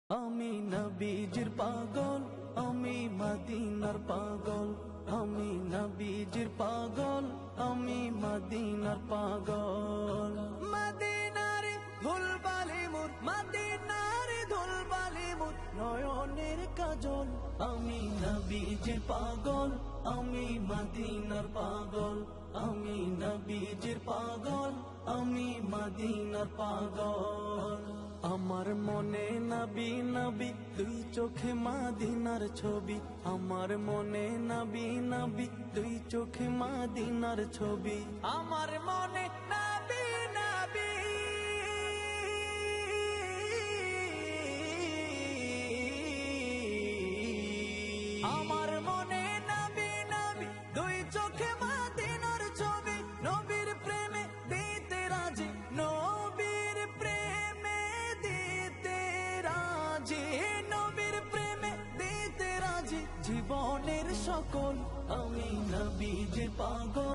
আমি নবীজির পাগল, আমি মদিনার পাগল। আমি নবীজির পাগল, আমি মদিনার পাগল। মদিনার ধুলবালি মুর, মদিনার ধুলবালি মুর নয়নের কাজল। আমি নবীজির পাগল, আমি মদিনার পাগল। আমি নবীজির পাগল, আমি মদিনার পাগল। আমার মনে নবী নবী দুই চোখে মদিনার ছবি। আমার মনে নবী নবী দুই চোখে মদিনার ছবি। আমার মনে নবী নবী আমার মনে নবী নবী দুই চোখে মদিনার ছবি। নবীর প্রেমে দিতে রাজি, নবীর প্রেমে দিতে রাজি, নবীর প্রেমে দিতে রাজি জীবনের সকল। আমি নবীজির পাগল।